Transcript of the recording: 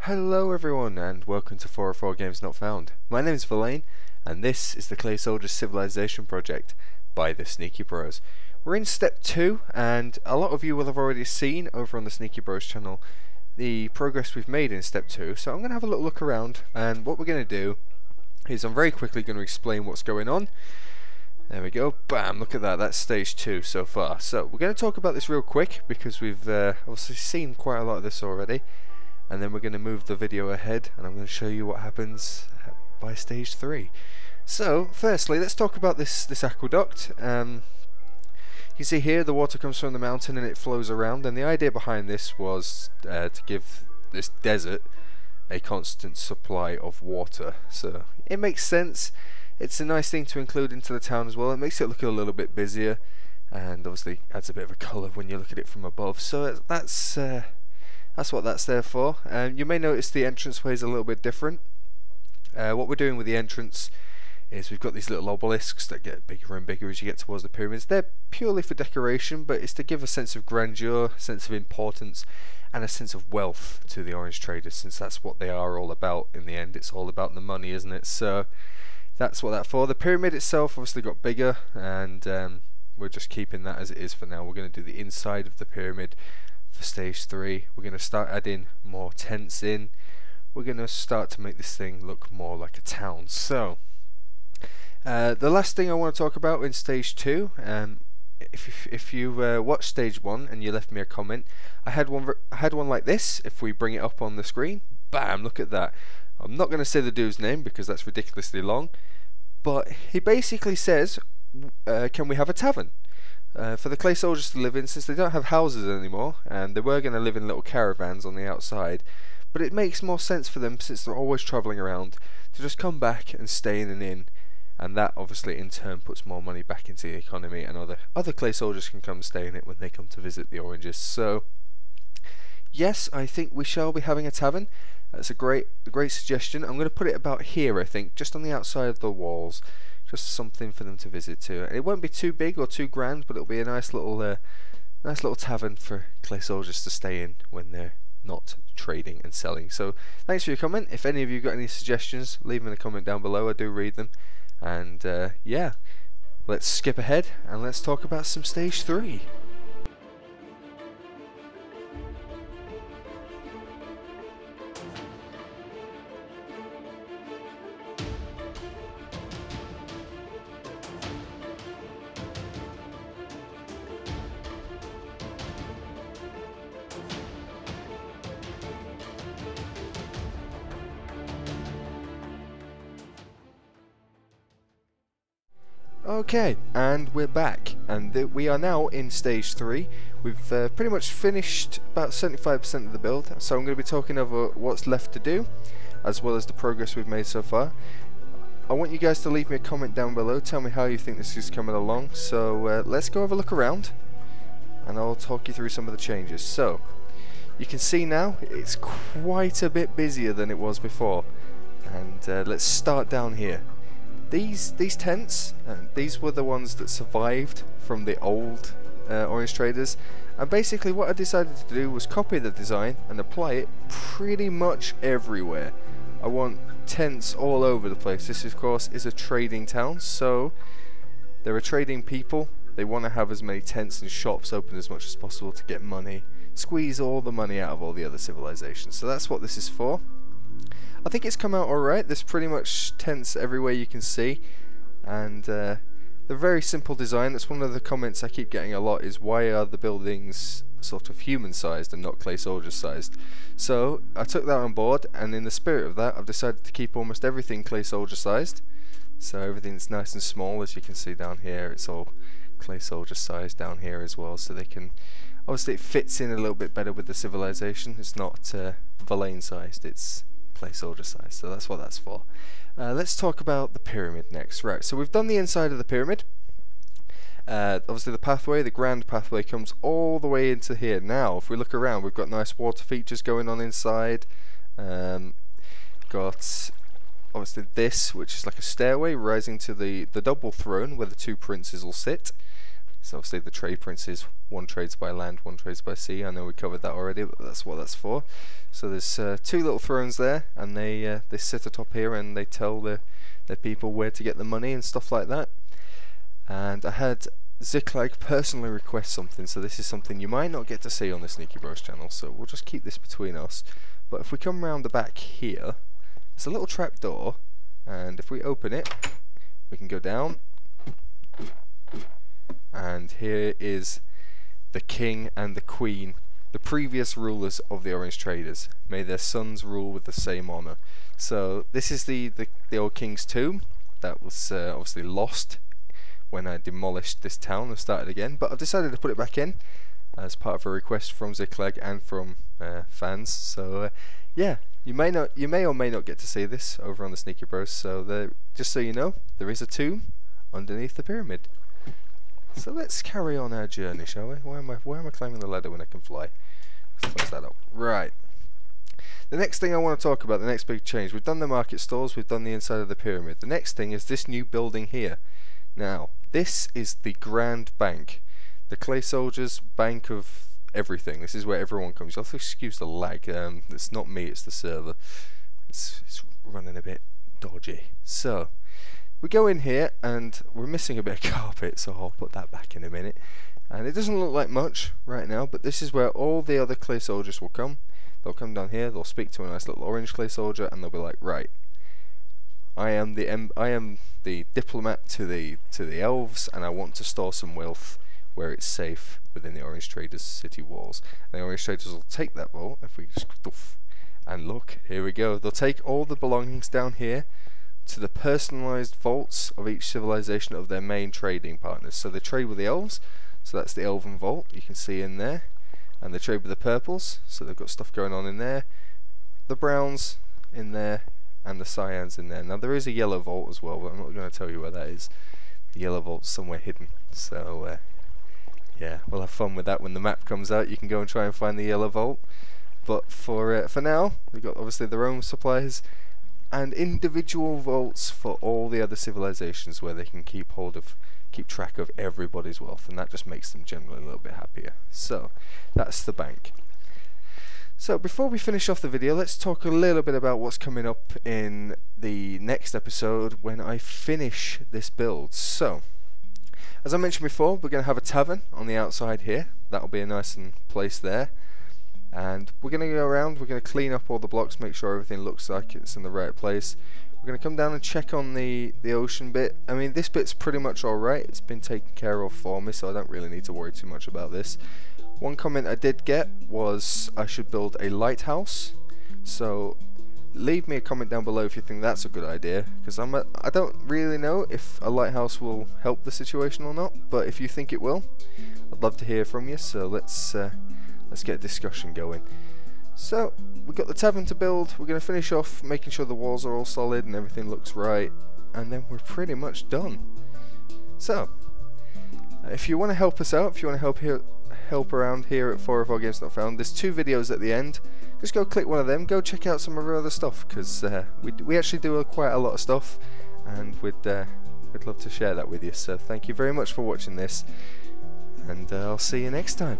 Hello everyone and welcome to 404 Games Not Found. My name is Valaine and this is the Clay Soldiers Civilization project by the Sneaky Bros. We're in step 2 and a lot of you will have already seen over on the Sneaky Bros channel the progress we've made in step 2, so I'm going to have a little look around, and what we're going to do is I'm very quickly going to explain what's going on. There we go, bam, look at that, that's stage 2 so far. So we're going to talk about this real quick because we've obviously seen quite a lot of this already. And then we're going to move the video ahead and I'm going to show you what happens by stage 3. So firstly, let's talk about this aqueduct. You can see here the water comes from the mountain and it flows around, and the idea behind this was to give this desert a constant supply of water. So it makes sense. It's a nice thing to include into the town as well. It makes it look a little bit busier and obviously adds a bit of a colour when you look at it from above. So that's what that's there for. You may notice the entranceway is a little bit different. What we're doing with the entrance is we've got these little obelisks that get bigger and bigger as you get towards the pyramids. They're purely for decoration, but it's to give a sense of grandeur, sense of importance, and a sense of wealth to the orange traders, since that's what they are all about in the end. It's all about the money, isn't it? So that's what that's for. The pyramid itself obviously got bigger, and we're just keeping that as it is for now. We're going to do the inside of the pyramid for stage 3. We're going to start adding more tents in. We're going to start to make this thing look more like a town. So the last thing I want to talk about in stage 2, if you watched stage 1 and you left me a comment, I had one like this. If we bring it up on the screen, bam, look at that. I'm not going to say the dude's name because that's ridiculously long, but he basically says, can we have a tavern for the clay soldiers to live in, since they don't have houses anymore, and they were going to live in little caravans on the outside, but it makes more sense for them, since they're always travelling around, to just come back and stay in an inn, and that obviously in turn puts more money back into the economy, and other clay soldiers can come stay in it when they come to visit the oranges. So yes, I think we shall be having a tavern. That's a great suggestion. I'm going to put it about here, I think, just on the outside of the walls. Just something for them to visit to. It won't be too big or too grand, but it'll be a nice little tavern for clay soldiers to stay in when they're not trading and selling. So thanks for your comment. If any of you got any suggestions, leave them in a comment down below. I do read them. And yeah, let's skip ahead and let's talk about some stage 3. Okay, and we're back, and we are now in stage 3. We've pretty much finished about 75% of the build, so I'm going to be talking over what's left to do, as well as the progress we've made so far. I want you guys to leave me a comment down below, tell me how you think this is coming along. So let's go have a look around, and I'll talk you through some of the changes. So, you can see now, it's quite a bit busier than it was before, and let's start down here. These tents, these were the ones that survived from the old orange traders, and basically what I decided to do was copy the design and apply it pretty much everywhere. I want tents all over the place. This of course is a trading town, so there are trading people. They want to have as many tents and shops open as much as possible to get money, squeeze all the money out of all the other civilizations. So that's what this is for. I think it's come out alright. There's pretty much tents everywhere you can see, and they're very simple design. That's one of the comments I keep getting a lot, is why are the buildings sort of human sized and not clay soldier sized. So I took that on board, and in the spirit of that I've decided to keep almost everything clay soldier sized. So everything's nice and small, as you can see down here. It's all clay soldier sized down here as well, so they can, obviously it fits in a little bit better with the civilization. It's not Valaine sized, it's clay soldier size, so that's what that's for. Let's talk about the pyramid next. Right, so we've done the inside of the pyramid. Obviously the pathway, the grand pathway, comes all the way into here. Now if we look around, we've got nice water features going on inside. Got obviously this, which is like a stairway rising to the double throne where the two princes will sit. So obviously the trade princes, one trades by land, one trades by sea. I know we covered that already, but that's what that's for. So there's two little thrones there, and they sit atop here and they tell their people where to get the money and stuff like that. And I had Ziklag personally request something, so this is something you might not get to see on the Sneaky Bros channel, so we'll just keep this between us. But if we come round the back here, there's a little trap door, and if we open it, we can go down, and here is the king and the queen, the previous rulers of the Orange Traders. May their sons rule with the same honour. So this is the old king's tomb that was obviously lost when I demolished this town and started again, but I've decided to put it back in as part of a request from Ziklag and from fans. So yeah, you may or may not get to see this over on the Sneaky Bros. So just so you know, there is a tomb underneath the pyramid. So let's carry on our journey, shall we? Why am I climbing the ladder when I can fly? Let's close that up. Right. The next thing I want to talk about, the next big change. We've done the market stalls, we've done the inside of the pyramid. The next thing is this new building here. Now, this is the Grand Bank, the Clay Soldiers Bank of everything. This is where everyone comes. You'll have to excuse the lag. It's not me, it's the server. It's running a bit dodgy. So, we go in here and we're missing a bit of carpet, so I'll put that back in a minute. And it doesn't look like much right now, but this is where all the other Clay Soldiers will come. They'll come down here, they'll speak to a nice little orange Clay Soldier, and they'll be like, right, I am the diplomat to the elves, and I want to store some wealth where it's safe within the Orange Traders city walls. And the Orange Traders will take that vault, if we just and look, here we go. They'll take all the belongings down here to the personalised vaults of each civilization of their main trading partners. So they trade with the elves, so that's the Elven Vault, you can see in there. And they trade with the purples, so they've got stuff going on in there. The browns in there, and the cyans in there. Now there is a yellow vault as well, but I'm not going to tell you where that is. The yellow vault's somewhere hidden. So yeah, we'll have fun with that when the map comes out. You can go and try and find the yellow vault. But for now, we've got obviously their own supplies and individual vaults for all the other civilizations where they can keep track of everybody's wealth, and that just makes them generally a little bit happier. So that's the bank. So before we finish off the video, let's talk a little bit about what's coming up in the next episode when I finish this build. So as I mentioned before, we're going to have a tavern on the outside here. That'll be a nice place there. And we're going to go around, we're going to clean up all the blocks, make sure everything looks like it's in the right place. We're going to come down and check on the ocean bit. I mean, this bit's pretty much alright. It's been taken care of for me, so I don't really need to worry too much about this. One comment I did get was I should build a lighthouse. So leave me a comment down below if you think that's a good idea, because I don't really know if a lighthouse will help the situation or not, but if you think it will, I'd love to hear from you. So let's get a discussion going. So we've got the tavern to build. We're going to finish off making sure the walls are all solid and everything looks right, and then we're pretty much done. So if you want to help us out, if you want to help around here at 404 Games Not Found, there's 2 videos at the end. Just go click one of them, go check out some of our other stuff, because we actually do quite a lot of stuff, and we'd love to share that with you. So thank you very much for watching this, and I'll see you next time.